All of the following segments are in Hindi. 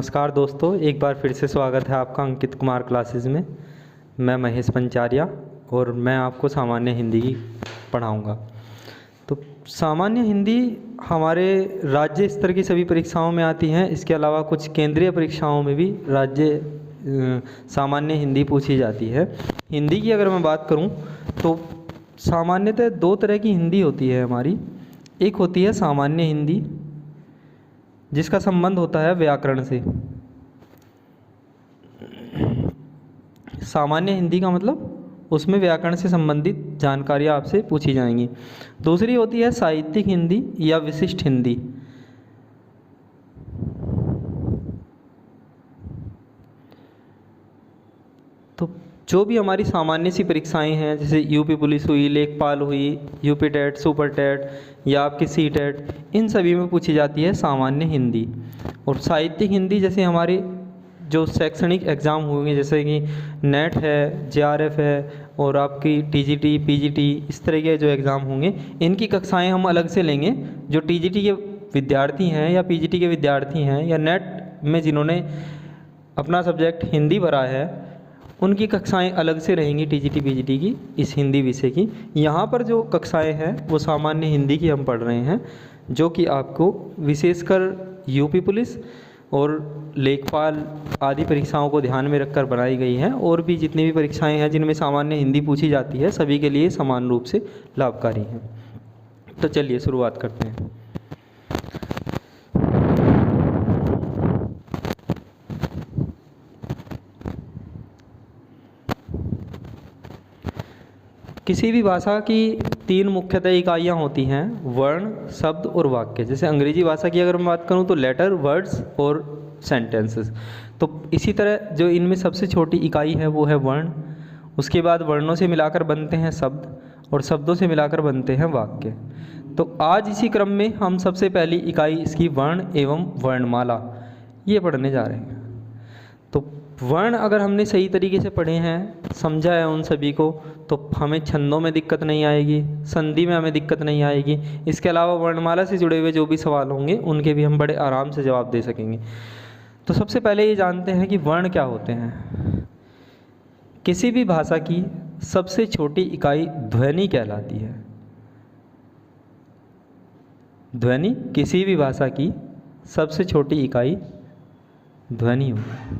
नमस्कार दोस्तों, एक बार फिर से स्वागत है आपका अंकित कुमार क्लासेस में। मैं महेश पंचारिया और मैं आपको सामान्य हिंदी पढ़ाऊंगा। तो सामान्य हिंदी हमारे राज्य स्तर की सभी परीक्षाओं में आती हैं। इसके अलावा कुछ केंद्रीय परीक्षाओं में भी सामान्य हिंदी पूछी जाती है। हिंदी की अगर मैं बात करूं तो सामान्यतः दो तरह की हिंदी होती है हमारी। एक होती है सामान्य हिंदी, जिसका संबंध होता है व्याकरण से। सामान्य हिंदी का मतलब उसमें व्याकरण से संबंधित जानकारियाँ आपसे पूछी जाएंगी। दूसरी होती है साहित्यिक हिंदी या विशिष्ट हिंदी। तो जो भी हमारी सामान्य सी परीक्षाएं हैं, जैसे यूपी पुलिस हुई, लेखपाल हुई, यूपी टेट, सुपर टेट या आपकी सी टेट, इन सभी में पूछी जाती है सामान्य हिंदी। और साहित्यिक हिंदी जैसे हमारे जो शैक्षणिक एग्ज़ाम होंगे, जैसे कि नेट है, जेआरएफ है और आपकी टीजीटी, पीजीटी, इस तरह के जो एग्ज़ाम होंगे, इनकी कक्षाएं हम अलग से लेंगे। जो टीजीटी के विद्यार्थी हैं या पीजीटी के विद्यार्थी हैं या नेट में जिन्होंने अपना सब्जेक्ट हिंदी भरा है, उनकी कक्षाएं अलग से रहेंगी टीजीटी पीजीटी की, इस हिंदी विषय की। यहाँ पर जो कक्षाएं हैं वो सामान्य हिंदी की हम पढ़ रहे हैं, जो कि आपको विशेषकर यूपी पुलिस और लेखपाल आदि परीक्षाओं को ध्यान में रखकर बनाई गई हैं। और भी जितनी भी परीक्षाएं हैं जिनमें सामान्य हिंदी पूछी जाती है, सभी के लिए समान रूप से लाभकारी हैं। तो चलिए शुरुआत करते हैं। किसी भी भाषा की तीन मुख्यतः इकाइयाँ होती हैं, वर्ण, शब्द और वाक्य। जैसे अंग्रेजी भाषा की अगर मैं बात करूँ तो लेटर, वर्ड्स और सेंटेंसेस। तो इसी तरह जो इनमें सबसे छोटी इकाई है वो है वर्ण। उसके बाद वर्णों से मिलाकर बनते हैं शब्द और शब्दों से मिलाकर बनते हैं वाक्य। तो आज इसी क्रम में हम सबसे पहली इकाई इसकी वर्ण एवं वर्णमाला ये पढ़ने जा रहे हैं। तो वर्ण अगर हमने सही तरीके से पढ़े हैं, समझा है उन सभी को, तो हमें छंदों में दिक्कत नहीं आएगी, संधि में हमें दिक्कत नहीं आएगी। इसके अलावा वर्णमाला से जुड़े हुए जो भी सवाल होंगे उनके भी हम बड़े आराम से जवाब दे सकेंगे। तो सबसे पहले ये जानते हैं कि वर्ण क्या होते हैं। किसी भी भाषा की सबसे छोटी इकाई ध्वनि कहलाती है। ध्वनि, किसी भी भाषा की सबसे छोटी इकाई ध्वनि होगी।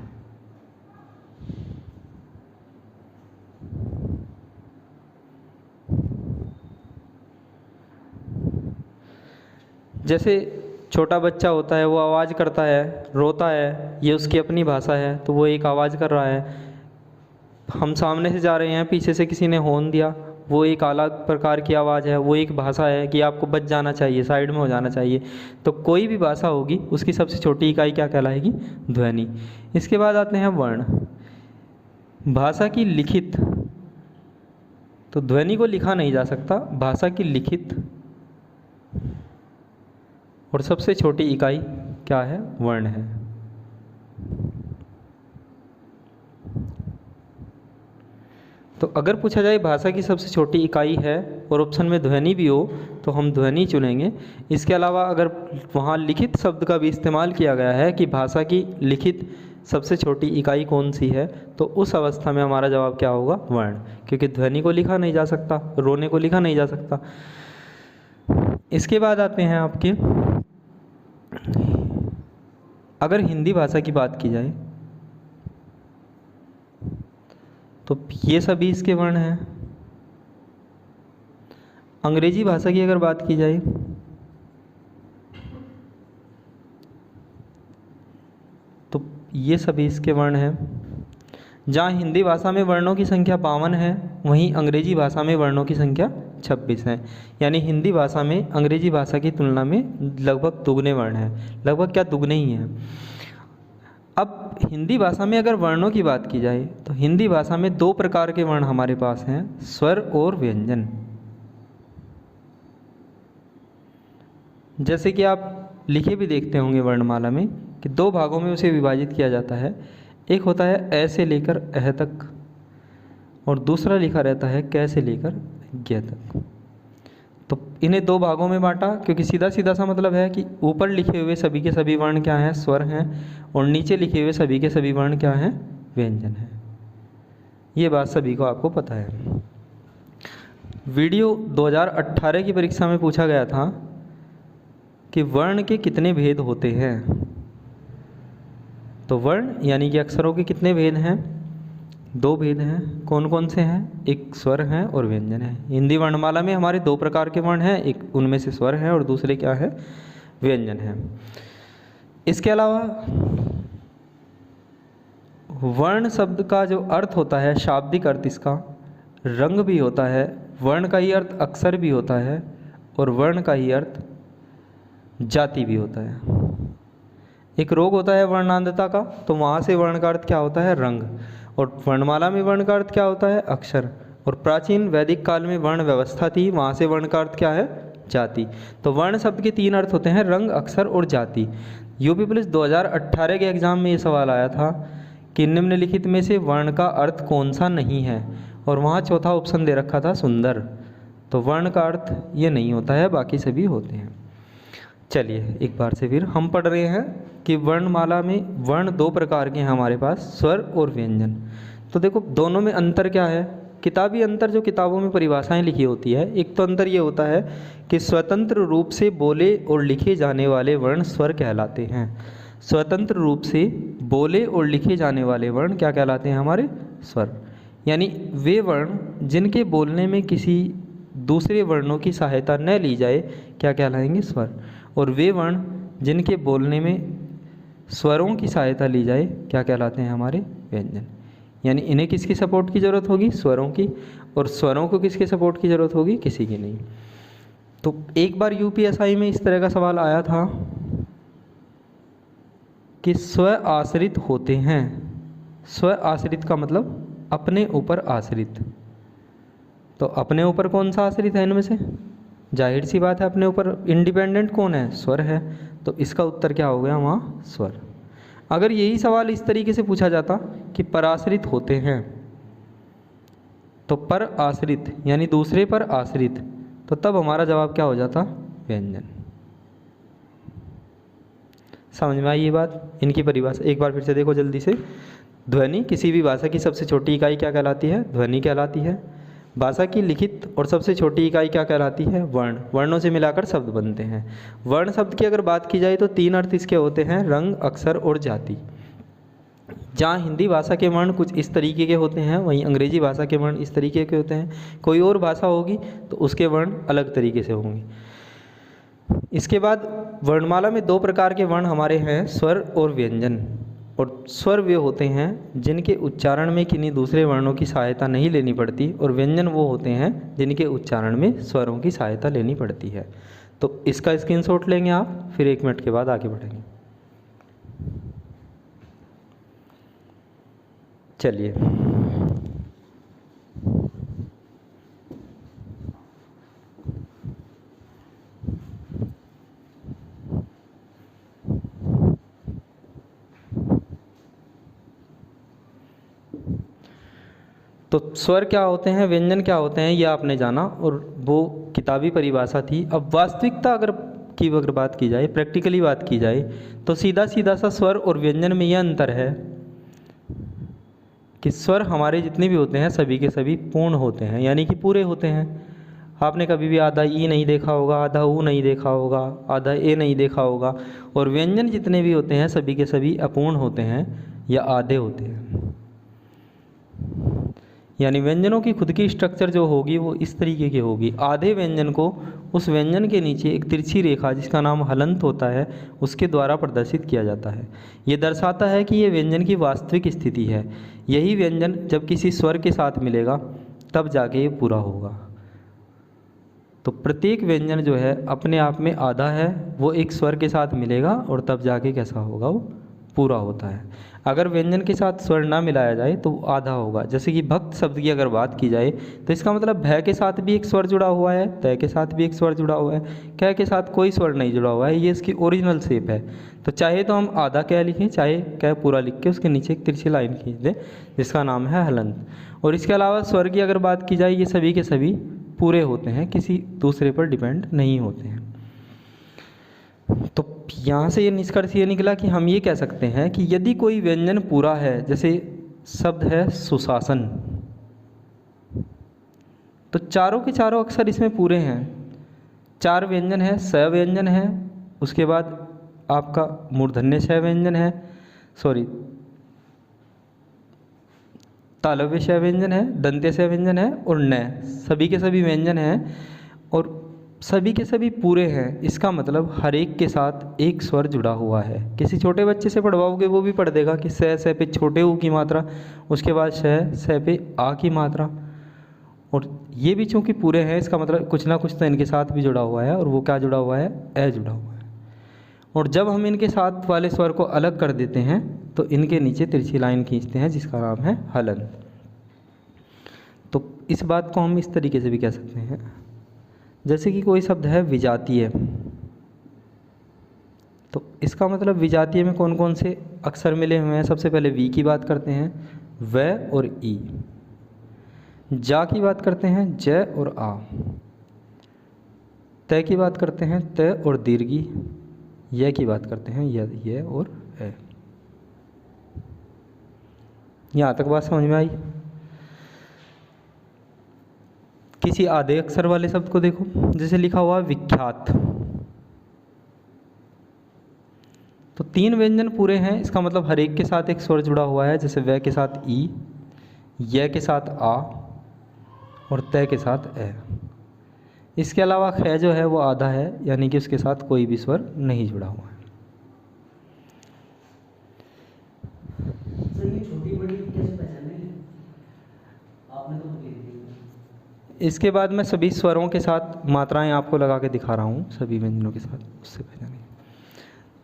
जैसे छोटा बच्चा होता है, वो आवाज़ करता है, रोता है, ये उसकी अपनी भाषा है, तो वो एक आवाज़ कर रहा है। हम सामने से जा रहे हैं, पीछे से किसी ने हॉर्न दिया, वो एक अलग प्रकार की आवाज़ है, वो एक भाषा है कि आपको बच जाना चाहिए, साइड में हो जाना चाहिए। तो कोई भी भाषा होगी उसकी सबसे छोटी इकाई क्या कहलाएगी? ध्वनि। इसके बाद आते हैं वर्ण। भाषा की लिखित, तो ध्वनि को लिखा नहीं जा सकता, भाषा की लिखित और सबसे छोटी इकाई क्या है? वर्ण है। तो अगर पूछा जाए भाषा की सबसे छोटी इकाई है और ऑप्शन में ध्वनि भी हो तो हम ध्वनि चुनेंगे। इसके अलावा अगर वहाँ लिखित शब्द का भी इस्तेमाल किया गया है कि भाषा की लिखित सबसे छोटी इकाई कौन सी है, तो उस अवस्था में हमारा जवाब क्या होगा? वर्ण, क्योंकि ध्वनि को लिखा नहीं जा सकता, रोने को लिखा नहीं जा सकता। इसके बाद आते हैं आपके, अगर हिंदी भाषा की बात की जाए तो ये सभी इसके वर्ण हैं। अंग्रेजी भाषा की अगर बात की जाए तो ये सभी इसके वर्ण हैं। जहाँ हिंदी भाषा में वर्णों की संख्या 52 है, वहीं अंग्रेजी भाषा में वर्णों की संख्या 26 है। यानी हिंदी भाषा में अंग्रेजी भाषा की तुलना में लगभग दुगने वर्ण हैं, लगभग क्या दुगने ही हैं। अब हिंदी भाषा में अगर वर्णों की बात की जाए तो हिंदी भाषा में दो प्रकार के वर्ण हमारे पास हैं, स्वर और व्यंजन। जैसे कि आप लिखे भी देखते होंगे वर्णमाला में कि दो भागों में उसे विभाजित किया जाता है। एक होता है ए से लेकर अह तक और दूसरा लिखा रहता है कै से लेकर ज्ञ तक। तो इन्हें दो भागों में बांटा, क्योंकि सीधा सीधा सा मतलब है कि ऊपर लिखे हुए सभी के सभी वर्ण क्या हैं, स्वर हैं, और नीचे लिखे हुए सभी के सभी वर्ण क्या हैं, व्यंजन हैं। ये बात सभी को आपको पता है। वीडियो 2018 की परीक्षा में पूछा गया था कि वर्ण के कितने भेद होते हैं। तो वर्ण यानी कि अक्षरों के कितने भेद हैं, दो भेद हैं। कौन कौन से हैं, एक स्वर हैं और व्यंजन है। हिंदी वर्णमाला में हमारे दो प्रकार के वर्ण हैं, एक उनमें से स्वर है और दूसरे क्या है, व्यंजन है। इसके अलावा वर्ण शब्द का जो अर्थ होता है, शाब्दिक अर्थ इसका रंग भी होता है, वर्ण का ही अर्थ अक्षर भी होता है, और वर्ण का ही अर्थ जाति भी होता है। एक रोग होता है वर्णांधता का, तो वहाँ से वर्ण का अर्थ क्या होता है, रंग, और वर्णमाला में वर्ण का अर्थ क्या होता है, अक्षर। और प्राचीन वैदिक काल में वर्ण व्यवस्था थी, वहाँ से वर्ण का अर्थ क्या है, जाति। तो वर्ण शब्द के तीन अर्थ होते हैं, रंग, अक्षर और जाति। यूपी पुलिस 2018 के एग्जाम में ये सवाल आया था कि निम्नलिखित में से वर्ण का अर्थ कौन सा नहीं है, और वहाँ चौथा ऑप्शन दे रखा था सुंदर। तो वर्ण का अर्थ ये नहीं होता है, बाकी सभी होते हैं। चलिए एक बार से फिर हम पढ़ रहे हैं कि वर्णमाला में वर्ण दो प्रकार के हैं हमारे पास, स्वर और व्यंजन। तो देखो दोनों में अंतर क्या है, किताबी अंतर जो किताबों में परिभाषाएं लिखी होती है। एक तो अंतर ये होता है कि स्वतंत्र रूप से बोले और लिखे जाने वाले वर्ण स्वर कहलाते हैं। स्वतंत्र रूप से बोले और लिखे जाने वाले वर्ण क्या कहलाते हैं, हमारे स्वर। यानी वे वर्ण जिनके बोलने में किसी दूसरे वर्णों की सहायता न ली जाए क्या कहलाएंगे, स्वर। और वे वर्ण जिनके बोलने में स्वरों की सहायता ली जाए क्या कहलाते हैं, हमारे व्यंजन। यानी इन्हें किसकी सपोर्ट की ज़रूरत होगी, स्वरों की, और स्वरों को किसके सपोर्ट की ज़रूरत होगी, किसी की नहीं। तो एक बार यूपीएसआई में इस तरह का सवाल आया था कि स्व आश्रित होते हैं। स्व आश्रित का मतलब अपने ऊपर आश्रित। तो अपने ऊपर कौन सा आश्रित है इनमें से, जाहिर सी बात है अपने ऊपर इंडिपेंडेंट कौन है, स्वर है। तो इसका उत्तर क्या हो गया, वहाँ स्वर। अगर यही सवाल इस तरीके से पूछा जाता कि पराश्रित होते हैं, तो पर आश्रित यानी दूसरे पर आश्रित, तो तब हमारा जवाब क्या हो जाता, व्यंजन। समझ में आई ये बात। इनकी परिभाषा एक बार फिर से देखो जल्दी से। ध्वनि किसी भी भाषा की सबसे छोटी इकाई क्या कहलाती है, ध्वनि कहलाती है। भाषा की लिखित और सबसे छोटी इकाई क्या कहलाती है, वर्ण। वर्णों से मिलाकर शब्द बनते हैं। वर्ण शब्द की अगर बात की जाए तो तीन अर्थ इसके होते हैं, रंग, अक्षर और जाति। जहाँ हिंदी भाषा के वर्ण कुछ इस तरीके के होते हैं, वहीं अंग्रेजी भाषा के वर्ण इस तरीके के होते हैं। कोई और भाषा होगी तो उसके वर्ण अलग तरीके से होंगे। इसके बाद वर्णमाला में दो प्रकार के वर्ण हमारे हैं, स्वर और व्यंजन। और स्वर वे होते हैं जिनके उच्चारण में किन्हीं दूसरे वर्णों की सहायता नहीं लेनी पड़ती, और व्यंजन वो होते हैं जिनके उच्चारण में स्वरों की सहायता लेनी पड़ती है। तो इसका स्क्रीनशॉट लेंगे आप, फिर 1 मिनट के बाद आगे बढ़ेंगे। चलिए तो स्वर क्या होते हैं, व्यंजन क्या होते हैं, ये आपने जाना, और वो किताबी परिभाषा थी। अब वास्तविकता अगर बात की जाए, प्रैक्टिकली बात की जाए, तो सीधा सीधा सा स्वर और व्यंजन में यह अंतर है कि स्वर हमारे जितने भी होते हैं सभी के सभी पूर्ण होते हैं, यानी कि पूरे होते हैं। आपने कभी भी आधा ई नहीं देखा होगा, आधा ऊ नहीं देखा होगा, आधा ए नहीं देखा होगा। और व्यंजन जितने भी होते हैं सभी के सभी अपूर्ण होते हैं या आधे होते हैं। यानी व्यंजनों की खुद की स्ट्रक्चर जो होगी वो इस तरीके की होगी। आधे व्यंजन को उस व्यंजन के नीचे एक तिरछी रेखा जिसका नाम हलंत होता है उसके द्वारा प्रदर्शित किया जाता है। ये दर्शाता है कि ये व्यंजन की वास्तविक स्थिति है। यही व्यंजन जब किसी स्वर के साथ मिलेगा तब जाके ये पूरा होगा। तो प्रत्येक व्यंजन जो है अपने आप में आधा है, वो एक स्वर के साथ मिलेगा और तब जाके कैसा होगा, वो पूरा होता है। अगर व्यंजन के साथ स्वर ना मिलाया जाए तो आधा होगा। जैसे कि भक्त शब्द की अगर बात की जाए तो इसका मतलब भय के साथ भी एक स्वर जुड़ा हुआ है, तय के साथ भी एक स्वर जुड़ा हुआ है, कै के साथ कोई स्वर नहीं जुड़ा हुआ है। ये इसकी ओरिजिनल शेप है। तो चाहे तो हम आधा कै लिखें, चाहे कै पूरा लिख के उसके नीचे एक तिरछी लाइन खींच दें जिसका नाम है हलंत। और इसके अलावा स्वर की अगर बात की जाए ये सभी के सभी पूरे होते हैं, किसी दूसरे पर डिपेंड नहीं होते हैं। तो यहाँ से ये निष्कर्ष ये निकला कि हम ये कह सकते हैं कि यदि कोई व्यंजन पूरा है, जैसे शब्द है सुशासन, तो चारों के चारों अक्षर इसमें पूरे हैं। 4 व्यंजन है, स व्यंजन है, उसके बाद आपका मूर्धन्य श व्यंजन है, तालव्य श व्यंजन है, दंत्य श व्यंजन है और न, सभी के सभी व्यंजन हैं और सभी के सभी पूरे हैं। इसका मतलब हर एक के साथ एक स्वर जुड़ा हुआ है। किसी छोटे बच्चे से पढ़वाओगे वो भी पढ़ देगा कि स पे छोटे ऊ की मात्रा, उसके बाद श पे आ की मात्रा, और ये भी चूँकि पूरे हैं इसका मतलब कुछ ना कुछ तो इनके साथ भी जुड़ा हुआ है, और वो क्या जुड़ा हुआ है, ए जुड़ा हुआ है। और जब हम इनके साथ वाले स्वर को अलग कर देते हैं तो इनके नीचे तिरछी लाइन खींचते हैं जिसका नाम है हलंत। तो इस बात को हम इस तरीके से भी कह सकते हैं, जैसे कि कोई शब्द है विजातीय, तो इसका मतलब विजातीय में कौन कौन से अक्षर मिले हुए हैं। सबसे पहले वी की बात करते हैं, व और ई। जा की बात करते हैं, ज और आ। तय की बात करते हैं, त और दीर्घी। य की बात करते हैं, य और ए। यहाँ तक बात समझ में आई। किसी आधे अक्षर वाले शब्द को देखो, जैसे लिखा हुआ विख्यात, तो 3 व्यंजन पूरे हैं, इसका मतलब हर एक के साथ एक स्वर जुड़ा हुआ है, जैसे व के साथ ई, य के साथ आ और तय के साथ ए। इसके अलावा ख जो है वो आधा है, यानी कि उसके साथ कोई भी स्वर नहीं जुड़ा हुआ है। छोटी बड़ी कैसे पहचानेंगे? आपने तो लिख दी। इसके बाद मैं सभी स्वरों के साथ मात्राएं आपको लगा के दिखा रहा हूँ, सभी व्यंजनों के साथ, उससे पहचानेंगे।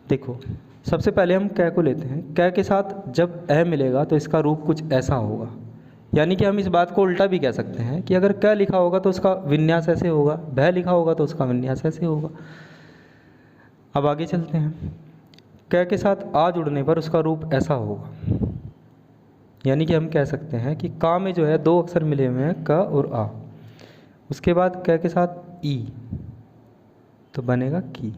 देखो, सबसे पहले हम क को लेते हैं। क के साथ जब ए मिलेगा तो इसका रूप कुछ ऐसा होगा, यानी कि हम इस बात को उल्टा भी कह सकते हैं कि अगर क लिखा होगा तो उसका विन्यास ऐसे होगा, भ लिखा होगा तो उसका विन्यास ऐसे होगा। अब आगे चलते हैं। क के साथ आ जुड़ने पर उसका रूप ऐसा होगा, यानी कि हम कह सकते हैं कि का में जो है 2 अक्षर मिले हुए हैं, क और आ। उसके बाद क के साथ ई तो बनेगा की,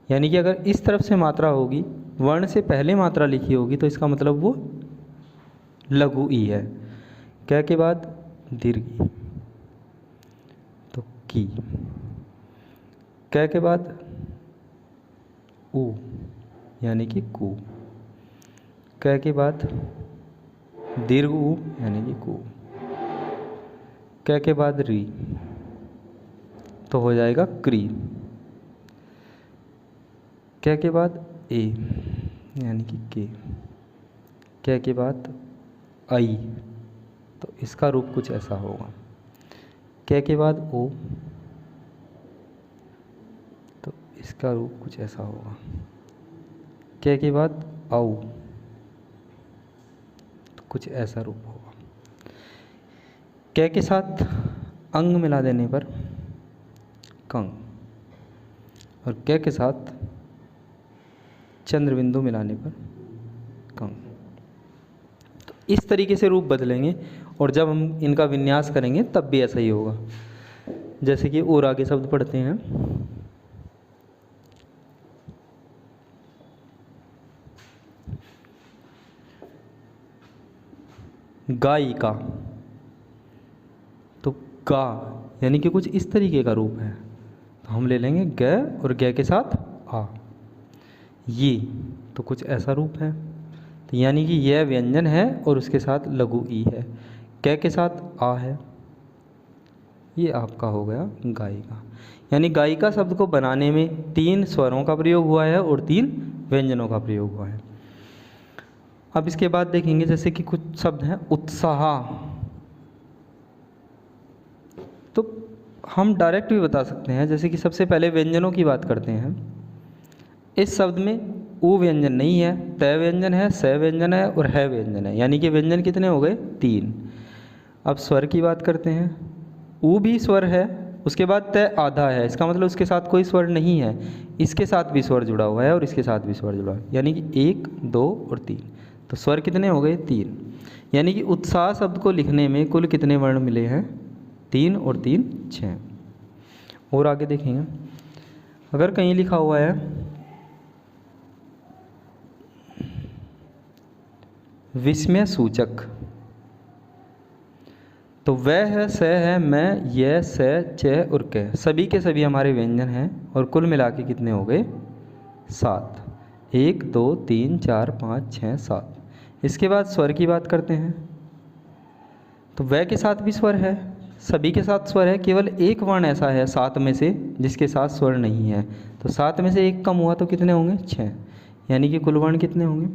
यानी कि अगर इस तरफ से मात्रा होगी, वर्ण से पहले मात्रा लिखी होगी, तो इसका मतलब वो लघु ई है। क के बाद दीर्घी तो की, क के बाद ऊ यानी कि कू, क के बाद दीर्घ ऊ यानी कि कू, क के बाद री तो हो जाएगा क्री, क के बाद ए यानी कि के, क के बाद आई तो इसका रूप कुछ ऐसा होगा, क के बाद ओ तो इसका रूप कुछ ऐसा होगा, क के बाद औ तो कुछ ऐसा रूप होगा। क के साथ अंग मिला देने पर कंग, और क के साथ चंद्र बिंदु मिलाने पर कंग। तो इस तरीके से रूप बदलेंगे, और जब हम इनका विन्यास करेंगे तब भी ऐसा ही होगा। जैसे कि और आगे शब्द पढ़ते हैं। गायिका, तो गा यानी कि कुछ इस तरीके का रूप है, तो हम ले लेंगे ग और ग के साथ आ। ये तो कुछ ऐसा रूप है, तो यानी कि यह व्यंजन है और उसके साथ लघु ई है। क के साथ आ है, ये आपका हो गया गायिका। यानी गायिका शब्द को बनाने में 3 स्वरों का प्रयोग हुआ है और 3 व्यंजनों का प्रयोग हुआ है। अब इसके बाद देखेंगे जैसे कि कुछ शब्द हैं उत्साह, तो हम डायरेक्ट भी बता सकते हैं। जैसे कि सबसे पहले व्यंजनों की बात करते हैं। इस शब्द में ऊ व्यंजन नहीं है, त व्यंजन है, स व्यंजन है और है व्यंजन है, यानी कि व्यंजन कितने हो गए 3। अब स्वर की बात करते हैं। ऊ भी स्वर है, उसके बाद त आधा है, इसका मतलब उसके साथ कोई स्वर नहीं है, इसके साथ भी स्वर जुड़ा हुआ है और इसके साथ भी स्वर जुड़ा है, यानी कि 1, 2 और 3। तो स्वर कितने हो गए 3, यानी कि उत्साह शब्द को लिखने में कुल कितने वर्ण मिले हैं 3 और 3 6। और आगे देखेंगे, अगर कहीं लिखा हुआ है विस्मय सूचक, तो वह है, स है, मैं, यह, स, च और क, सभी के सभी हमारे व्यंजन हैं और कुल मिला के कितने हो गए? 7। 1 2 3 4 5 6 7। इसके बाद स्वर की बात करते हैं, तो वह के साथ भी स्वर है, सभी के साथ स्वर है, केवल एक वर्ण ऐसा है 7 में से जिसके साथ स्वर नहीं है, तो 7 में से एक कम हुआ तो कितने होंगे? 6, यानी कि कुल वर्ण कितने होंगे?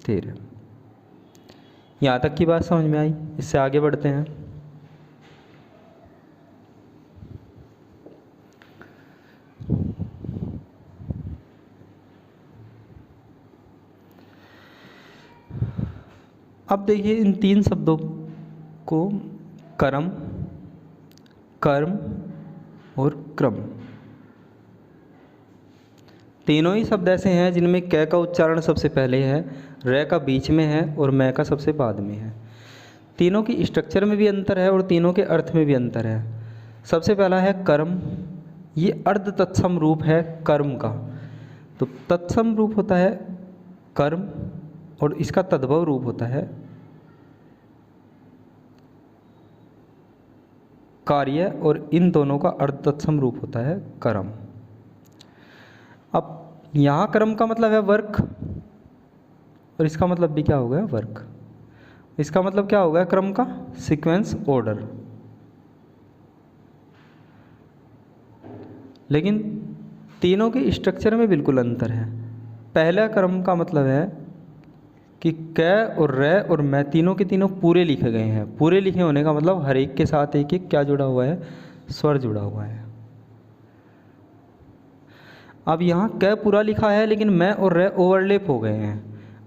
13। यहाँ तक की बात समझ में आई? इससे आगे बढ़ते हैं। अब देखिए इन 3 शब्दों को कर्म, कर्म और क्रम, तीनों ही शब्द ऐसे हैं जिनमें क का उच्चारण सबसे पहले है, र का बीच में है और मैं का सबसे बाद में है। तीनों की स्ट्रक्चर में भी अंतर है और तीनों के अर्थ में भी अंतर है। सबसे पहला है कर्म, ये अर्ध तत्सम रूप है कर्म का। तो तत्सम रूप होता है कर्म और इसका तद्भव रूप होता है कार्य, और इन दोनों का अर्ध तत्सम रूप होता है कर्म। अब यहाँ कर्म का मतलब है वर्क और इसका मतलब भी क्या हो गया? वर्क। इसका मतलब क्या हो गया क्रम का? Sequence, order. लेकिन तीनों के स्ट्रक्चर में बिल्कुल अंतर है। पहला क्रम का मतलब है कि क और र और मैं तीनों के तीनों पूरे लिखे गए हैं। पूरे लिखे होने का मतलब हर एक के साथ एक एक क्या जुड़ा हुआ है? स्वर जुड़ा हुआ है। अब यहाँ क पूरा लिखा है लेकिन मैं और र ओवरलैप हो गए हैं।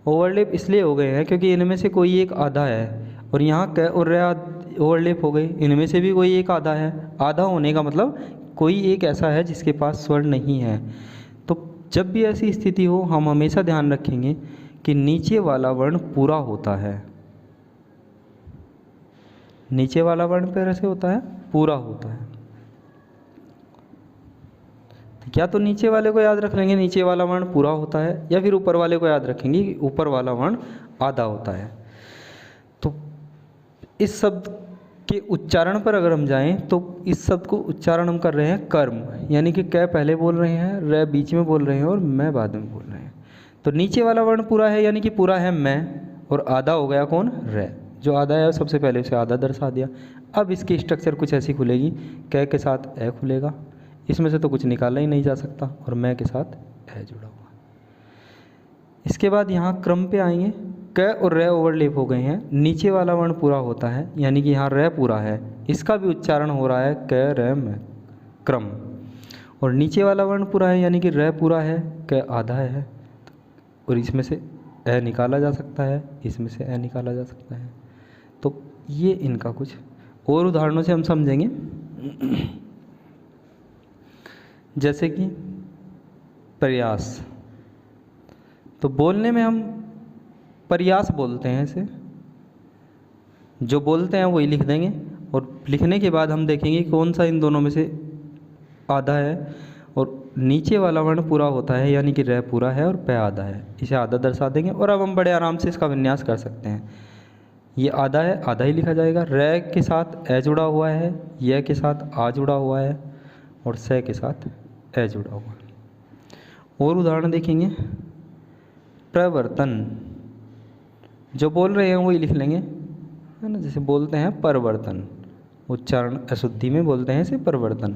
ओवरलैप इसलिए हो गए हैं क्योंकि इनमें से कोई एक आधा है, और यहाँ क और र ओवरलैप हो गए, इनमें से भी कोई एक आधा है। आधा होने का मतलब कोई एक ऐसा है जिसके पास स्वर नहीं है। तो जब भी ऐसी स्थिति हो हम हमेशा ध्यान रखेंगे कि नीचे वाला वर्ण पूरा होता है। नीचे वाला वर्ण पर ऐसे होता है, पूरा होता है। तो क्या तो नीचे वाले को याद रख लेंगे नीचे वाला वर्ण पूरा होता है, या फिर ऊपर वाले को याद रखेंगे कि ऊपर वाला वर्ण आधा होता है। तो इस शब्द के उच्चारण पर अगर हम जाएं तो इस शब्द को उच्चारण हम कर रहे हैं कर्म, यानी कि क पहले बोल रहे हैं, र बीच में बोल रहे हैं और मैं बाद में बोल रहे हैं। तो नीचे वाला वर्ण पूरा है, यानी कि पूरा है मैं, और आधा हो गया कौन? र। जो आधा है सबसे पहले उसे आधा दर्शा दिया। अब इसकी स्ट्रक्चर कुछ ऐसी खुलेगी, क के साथ ए खुलेगा, इसमें से तो कुछ निकाला ही नहीं जा सकता, और मैं के साथ ए जुड़ा हुआ। इसके बाद यहाँ क्रम पे आएंगे, क और र ओवरलैप हो गए हैं, नीचे वाला वर्ण पूरा होता है, यानी कि यहाँ र पूरा है, इसका भी उच्चारण हो रहा है क र म क्रम। और नीचे वाला वर्ण पूरा है यानी कि र पूरा है, क आधा है, और इसमें से ए निकाला जा सकता है, इसमें से ए निकाला जा सकता है। तो ये इनका कुछ और उदाहरणों से हम समझेंगे। जैसे कि प्रयास, तो बोलने में हम प्रयास बोलते हैं इसे, जो बोलते हैं वही लिख देंगे, और लिखने के बाद हम देखेंगे कौन सा इन दोनों में से आधा है, और नीचे वाला वर्ण पूरा होता है यानी कि र पूरा है और प आधा है, इसे आधा दर्शा देंगे। और अब हम बड़े आराम से इसका विन्यास कर सकते हैं। ये आधा है, आधा ही लिखा जाएगा, र के साथ ए जुड़ा हुआ है, य के साथ आ जुड़ा हुआ है, और स के साथ ए जुड़ा हुआ है। और उदाहरण देखेंगे, प्रवर्तन, जो बोल रहे हैं वही लिख लेंगे, है ना। जैसे बोलते हैं परिवर्तन, उच्चारण अशुद्धि में बोलते हैं इसे परिवर्तन,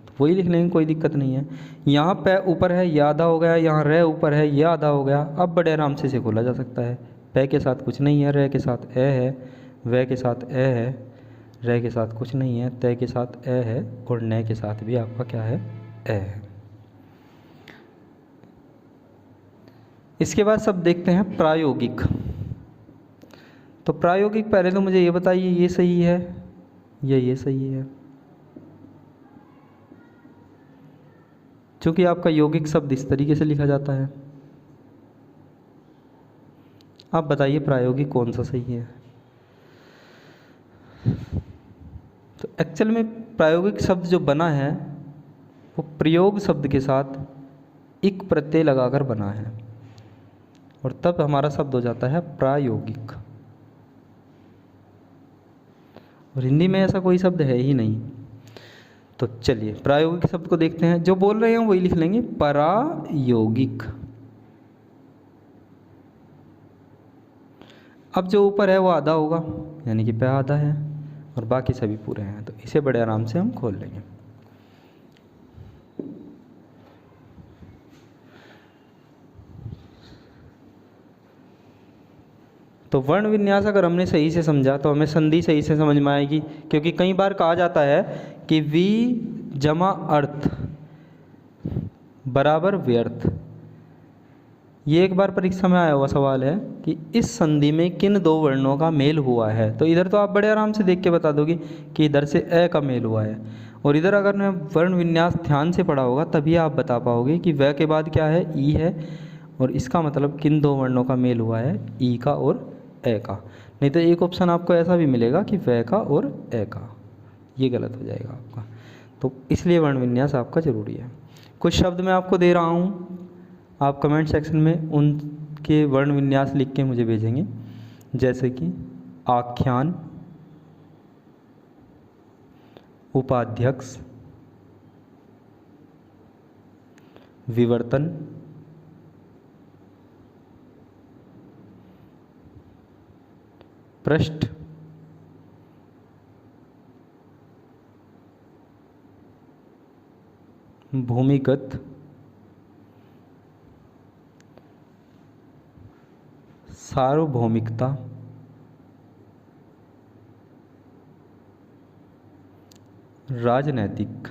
तो वही लिख लेंगे, कोई दिक्कत नहीं है। यहाँ प ऊपर है, यह आधा हो गया, यहाँ र ऊपर है, यह आधा हो गया। अब बड़े आराम से इसे खोला जा सकता है। प के साथ कुछ नहीं है, र के साथ ए है, व के साथ ए है, र के साथ कुछ नहीं है, त के साथ ए है, और न के साथ भी आपका क्या है? ए है। इसके बाद सब देखते हैं प्रायोगिक। तो प्रायोगिक, पहले तो मुझे ये बताइए ये सही है या ये सही है? क्योंकि आपका यौगिक शब्द इस तरीके से लिखा जाता है। आप बताइए प्रायोगिक कौन सा सही है? तो एक्चुअल में प्रायोगिक शब्द जो बना है वो प्रयोग शब्द के साथ इक प्रत्यय लगाकर बना है, और तब हमारा शब्द हो जाता है प्रायोगिक। और हिंदी में ऐसा कोई शब्द है ही नहीं। तो चलिए प्रायोगिक शब्द को देखते हैं, जो बोल रहे हैं वही लिख लेंगे, प्रायोगिक। अब जो ऊपर है वो आधा होगा, यानी कि प आधा है, और बाकी सभी पूरे हैं, तो इसे बड़े आराम से हम खोल लेंगे। तो वर्ण विन्यास अगर हमने सही से समझा तो हमें संधि सही से समझ में आएगी, क्योंकि कई बार कहा जाता है कि वी जमा अर्थ बराबर व्यर्थ। ये एक बार परीक्षा में आया हुआ सवाल है कि इस संधि में किन दो वर्णों का मेल हुआ है। तो इधर तो आप बड़े आराम से देख के बता दोगे कि इधर से अ का मेल हुआ है, और इधर अगर ने वर्ण विन्यास ध्यान से पढ़ा होगा तभी आप बता पाओगे कि व के बाद क्या है, ई है, और इसका मतलब किन दो वर्णों का मेल हुआ है, ई का और ए का। नहीं तो एक ऑप्शन आपको ऐसा भी मिलेगा कि व का और ए का, ये गलत हो जाएगा आपका। तो इसलिए वर्ण विन्यास आपका ज़रूरी है। कुछ शब्द मैं आपको दे रहा हूँ, आप कमेंट सेक्शन में उनके वर्ण विन्यास लिख के मुझे भेजेंगे, जैसे कि आख्यान, उपाध्यक्ष, विवर्तन, पृष्ठ, भूमिगत, सार्वभौमिकता, राजनैतिक।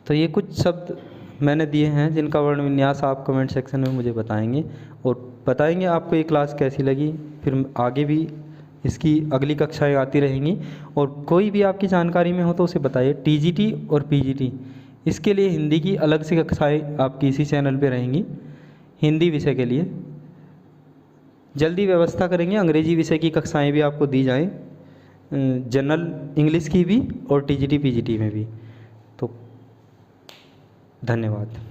तो ये कुछ शब्द मैंने दिए हैं जिनका वर्ण विन्यास आप कमेंट सेक्शन में मुझे बताएंगे, और बताएंगे आपको ये क्लास कैसी लगी। फिर आगे भी इसकी अगली कक्षाएं आती रहेंगी, और कोई भी आपकी जानकारी में हो तो उसे बताइए। टीजीटी और पीजीटी इसके लिए हिंदी की अलग से कक्षाएं आपकी इसी चैनल पे रहेंगी। हिंदी विषय के लिए जल्दी व्यवस्था करेंगे, अंग्रेजी विषय की कक्षाएं भी आपको दी जाएं, जनरल इंग्लिश की भी और टीजीटी पीजीटी में भी। तो धन्यवाद।